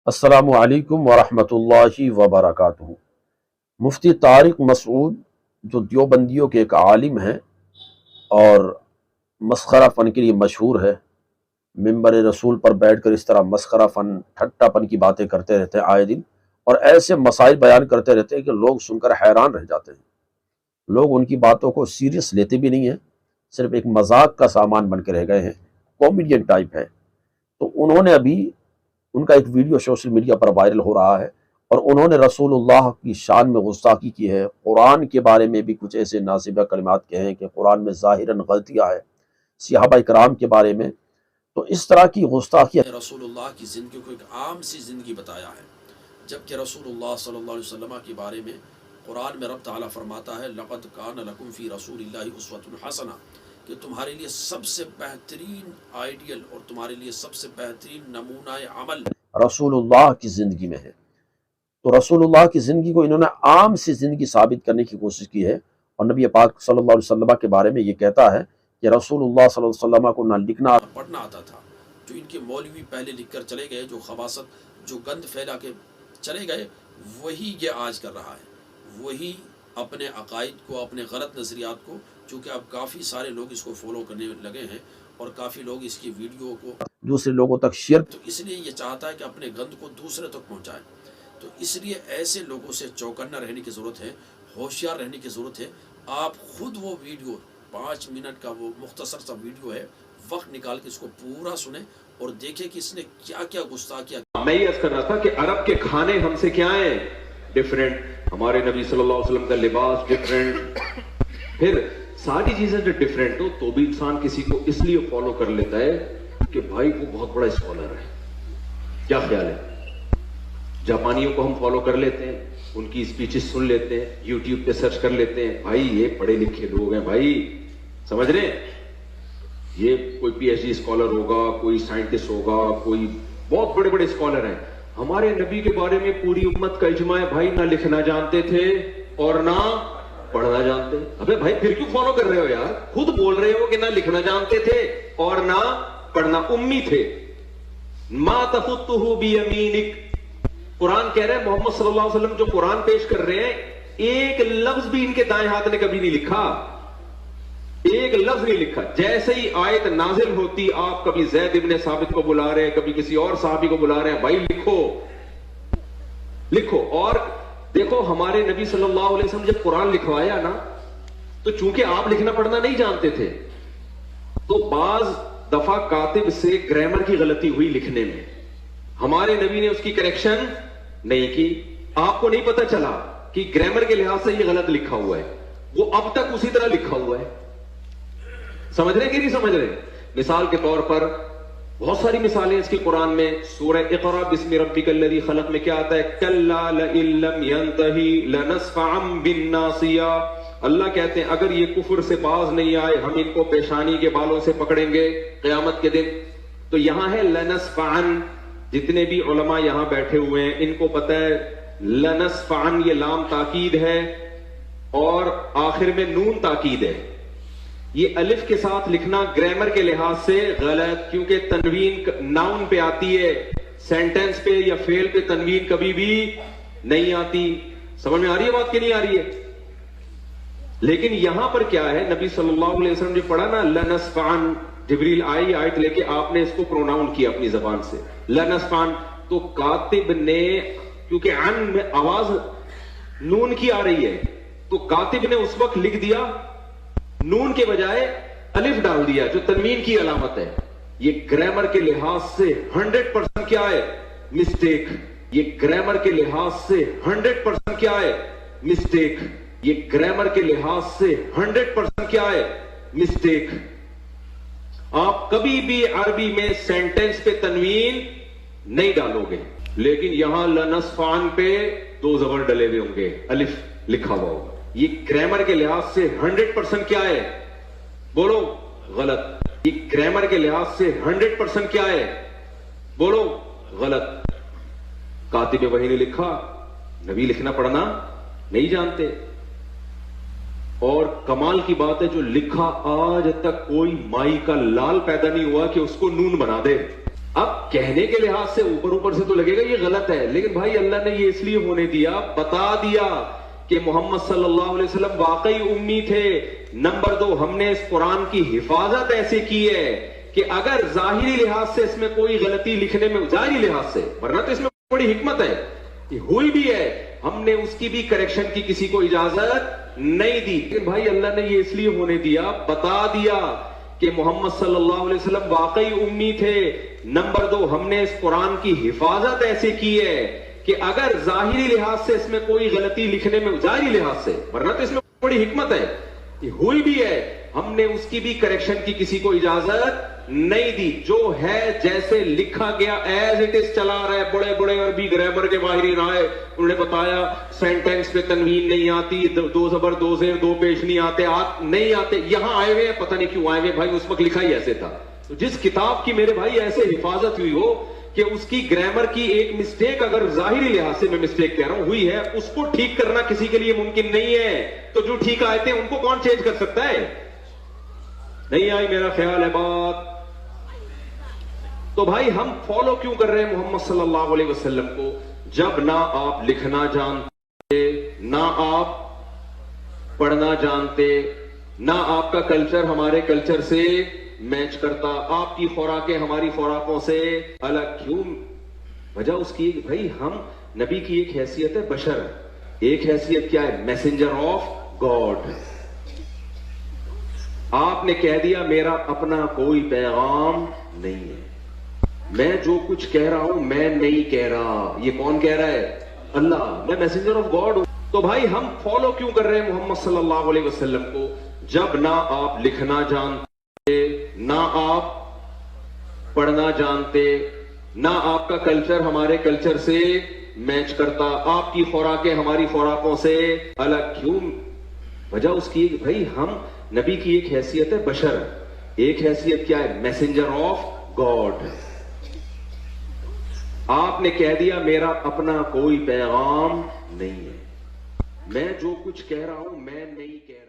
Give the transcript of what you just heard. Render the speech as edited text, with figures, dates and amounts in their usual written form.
السلام علیکم ورحمۃ اللہ وبرکاتہ۔ مفتی طارق مسعود جو دیوبندیوں کے ایک عالم ہیں اور مسخرہ فن کے لیے مشہور ہے، منبر رسول پر بیٹھ کر اس طرح مسخرہ فن ٹھٹا پن کی باتیں کرتے رہتے ہیں آئے دن، اور ایسے مسائل بیان کرتے رہتے ہیں کہ لوگ سن کر حیران رہ جاتے ہیں۔ لوگ ان کی باتوں کو سیریس لیتے بھی نہیں ہیں، صرف ایک مذاق کا سامان بن کے رہ گئے ہیں، کامیڈین ٹائپ ہے۔ تو انہوں نے ابھی ان کا ایک ویڈیو سوشل میڈیا پر وائرل ہو رہا ہے، اور انہوں نے رسول اللہ کی شان میں گستاخی کی ہے، قرآن کے بارے میں بھی کچھ ایسے نازیبہ کلمات کہے ہیں کہ قرآن میں ظاہراً غلطیاں ہیں، صحابہ کرام کے بارے میں۔ تو اس طرح کی گستاخی رسول اللہ کی زندگی کو ایک عام سی زندگی بتایا ہے، جبکہ رسول اللہ صلی اللہ علیہ وسلم کے بارے میں قرآن میں رب تعالیٰ فرماتا ہے لَقَدْ كَانَ لَكُمْ فِي رَسُولِ اللَّهِ أُسْوَةٌ حَسَنَةٌ، کہ تمہارے لیے سب سے بہترین آئیڈیل اور تمہارے لیے سب سے بہترین نمونہ عمل رسول اللہ کی زندگی میں ہے۔ تو رسول اللہ کی زندگی کو انہوں نے عام سی زندگی ثابت کرنے کی کوشش کی ہے، اور نبی پاک صلی اللہ علیہ وسلم کے بارے میں یہ کہتا ہے کہ رسول اللہ صلی اللہ علیہ وسلم کو نہ لکھنا پڑھنا آتا تھا۔ جو ان کے مولوی پہلے لکھ کر چلے گئے، جو خباثت جو گند پھیلا کے چلے گئے، وہی یہ آج کر رہا ہے، وہی اپنے عقائد کو، اپنے غلط نظریات کو، چونکہ اب کافی سارے لوگ اس کو فالو کرنے لگے ہیں اور کافی لوگ اس کی ویڈیو کو دوسرے لوگوں تک شیئر، تو اس لیے یہ چاہتا ہے کہ اپنے گند کو دوسرے تک پہنچائے۔ تو اس لیے ایسے لوگوں سے چوکنا رہنے کی ضرورت ہے، ہوشیار رہنے کی ضرورت ہے۔ آپ خود وہ ویڈیو 5 منٹ کا وہ مختصر سا ویڈیو ہے، وقت نکال کے اس کو پورا سنیں اور دیکھیں کہ اس نے کیا کیا گستاخیاں۔ میں یہ عرض کر رہا تھا کہ عرب کے کھانے ہم سے کیا ہیں؟ ڈیفرنٹ۔ ہمارے نبی صلی اللہ علیہ وسلم کا لباس ڈیفرنٹ، پھر ساری چیزیں جو ڈیفرنٹ ہو تو بھی انسان کسی کو اس لیے فالو کر لیتا ہے کہ بھائی وہ بہت بڑا اسکالر ہے۔ کیا خیال ہے؟ جاپانیوں کو ہم فالو کر لیتے ہیں، ان کی اسپیچز سن لیتے ہیں، یوٹیوب پہ سرچ کر لیتے ہیں، بھائی یہ پڑھے لکھے لوگ ہیں، بھائی سمجھ رہے ہیں، یہ کوئی پی ایچ ڈی اسکالر ہوگا، کوئی سائنٹسٹ ہوگا، کوئی بہت بڑے بڑے اسکالر ہیں۔ ہمارے نبی کے بارے میں پوری امت کا اجماع ہے، بھائی نہ لکھنا جانتے تھے اور نہ پڑھنا جانتے۔ ابے بھائی پھر کیوں فالو کر رہے ہو یار؟ خود بول رہے ہو کہ نہ لکھنا جانتے تھے اور نہ پڑھنا، امی تھے۔ ما تخطہ بیمینک، قرآن کہہ رہے ہیں محمد صلی اللہ علیہ وسلم جو قرآن پیش کر رہے ہیں، ایک لفظ بھی ان کے دائیں ہاتھ نے کبھی نہیں لکھا، ایک لفظ نہیں لکھا۔ جیسے ہی آیت نازل ہوتی، آپ کبھی زید ابن ثابت کو بلا رہے ہیں، کبھی کسی اور صحابی کو بلا رہے ہیں، بھائی لکھو لکھو۔ اور دیکھو ہمارے نبی صلی اللہ علیہ وسلم جب قرآن لکھوایا نا، تو چونکہ آپ لکھنا پڑھنا نہیں جانتے تھے، تو بعض دفعہ کاتب سے گرامر کی غلطی ہوئی لکھنے میں، ہمارے نبی نے اس کی کریکشن نہیں کی۔ آپ کو نہیں پتا چلا کہ گرامر کے لحاظ سے یہ غلط لکھا ہوا ہے، وہ اب تک اسی طرح لکھا ہوا ہے۔ سمجھ رہے کہ نہیں سمجھ رہے؟ مثال کے طور پر بہت ساری مثالیں اس کی قرآن میں، سورہ اقرا بسم ربک الذی خلق میں کیا آتا ہے؟ کلا لئن لم ینتہی لنصفعا بالناصیہ، اللہ کہتے ہیں اگر یہ کفر سے باز نہیں آئے ہم ان کو پیشانی کے بالوں سے پکڑیں گے قیامت کے دن۔ تو یہاں ہے لنصفعا، جتنے بھی علماء یہاں بیٹھے ہوئے ہیں ان کو پتہ ہے لنصفعا یہ لام تاکید ہے اور آخر میں نون تاکید ہے۔ یہ الف کے ساتھ لکھنا گرامر کے لحاظ سے غلط، کیونکہ تنوین ناؤن پہ آتی ہے، سینٹنس پہ یا فعل پہ تنوین کبھی بھی نہیں آتی۔ سمجھ میں آ رہی ہے بات کہ نہیں آ رہی ہے؟ لیکن یہاں پر کیا ہے، نبی صلی اللہ علیہ وسلم نے پڑھا نا لنصفعن، جبریل آئی آیت لے کے آپ نے اس کو پروناؤن کیا اپنی زبان سے لنصفعن، تو کاتب نے کیونکہ عن میں آواز نون کی آ رہی ہے، تو کاتب نے اس وقت لکھ دیا نون کے بجائے الف ڈال دیا جو تنوین کی علامت ہے۔ یہ گرامر کے لحاظ سے 100% کیا ہے؟ مسٹیک۔ یہ گرامر کے لحاظ سے 100% کیا ہے؟ مسٹیک۔ یہ گرامر کے لحاظ سے 100% کیا ہے؟ مسٹیک۔ آپ کبھی بھی عربی میں سینٹنس پہ تنوین نہیں ڈالو گے، لیکن یہاں لنصفعن پہ 2 زبر ڈلے ہوئے ہوں گے، الف لکھا ہوا ہوگا۔ یہ گرامر کے لحاظ سے 100% کیا ہے؟ بولو غلط۔ یہ گرامر کے لحاظ سے 100% کیا ہے؟ بولو غلط۔ کاتب وحی نے لکھا، نبی لکھنا پڑھنا نہیں جانتے۔ اور کمال کی بات ہے جو لکھا آج تک کوئی مائی کا لال پیدا نہیں ہوا کہ اس کو نون بنا دے۔ اب کہنے کے لحاظ سے اوپر سے تو لگے گا یہ غلط ہے، لیکن بھائی اللہ نے یہ اس لیے ہونے دیا، بتا دیا کہ محمد صلی اللہ علیہ وسلم واقعی امی تھے۔ نمبر 2، ہم نے اس قرآن کی حفاظت ایسے کی ہے کہ اگر ظاہری لحاظ سے اس میں کوئی غلطی لکھنے میں، ظاہری لحاظ سے، ورنہ تو اس میں بڑی حکمت ہے، یہ ہوئی بھی ہے، ہم نے اس کی بھی کریکشن کی کسی کو اجازت نہیں دی، لیکن بھائی اللہ نے یہ اس لیے ہونے دیا، بتا دیا کہ محمد صلی اللہ علیہ وسلم واقعی امی تھے۔ نمبر 2، ہم نے اس قرآن کی حفاظت ایسے کی ہے کہ اگر ظاہری لحاظ سے اس میں کوئی غلطی لکھنے میں، ظاہری لحاظ سے، ورنہ تو اس میں بڑی حکمت ہے، یہ ہوئی بھی ہے، ہم نے اس کی بھی کریکشن کی کسی کو اجازت نہیں دی، جو ہے جیسے لکھا گیا ایز اٹ از چلا رہا ہے۔ بڑے بڑے عربی گرامر کے ماہرین آئے، انہوں نے بتایا سینٹینس پہ تنوین نہیں آتی، دو زبر دو زیر دو پیش نہیں آتے، نہیں آتے، یہاں آئے ہوئے ہیں، پتہ نہیں کیوں آئے ہوئے بھائی، اس وقت لکھا ہی ایسے تھا۔ تو جس کتاب کی میرے بھائی ایسے حفاظت ہوئی ہو کہ اس کی گرامر کی ایک مسٹیک، اگر ظاہری لحاظ سے میں مسٹیک کہہ رہا ہوں ہوئی ہے، اس کو ٹھیک کرنا کسی کے لیے ممکن نہیں ہے، تو جو ٹھیک آئے ان کو کون چینج کر سکتا ہے؟ نہیں آئی میرا خیال ہے بات۔ تو بھائی ہم فالو کیوں کر رہے ہیں محمد صلی اللہ علیہ وسلم کو؟ جب نہ آپ لکھنا جانتے، نہ آپ پڑھنا جانتے، نہ آپ کا کلچر ہمارے کلچر سے میچ کرتا، آپ کی خوراکیں ہماری خوراکوں سے الگ، کیوں؟ وجہ اس کی بھائی ہم، نبی کی ایک حیثیت ہے بشر، ایک حیثیت کیا ہے؟ Messenger of God. آپ نے کہہ دیا میرا اپنا کوئی پیغام نہیں ہے، میں جو کچھ کہہ رہا ہوں میں نہیں کہہ رہا، یہ کون کہہ رہا ہے؟ اللہ، میں میسنجر آف گاڈ ہوں۔ تو بھائی ہم فالو کیوں کر رہے ہیں محمد صلی اللہ علیہ وسلم کو؟ جب نہ آپ لکھنا جانتے، نہ آپ پڑھنا جانتے، نہ آپ کا کلچر ہمارے کلچر سے میچ کرتا، آپ کی خوراکیں ہماری خوراکوں سے الگ، کیوں؟ وجہ اس کی بھائی ہم، نبی کی ایک حیثیت ہے بشر، ایک حیثیت کیا ہے؟ Messenger of God. آپ نے کہہ دیا میرا اپنا کوئی پیغام نہیں ہے، میں جو کچھ کہہ رہا ہوں میں نہیں کہہ رہا۔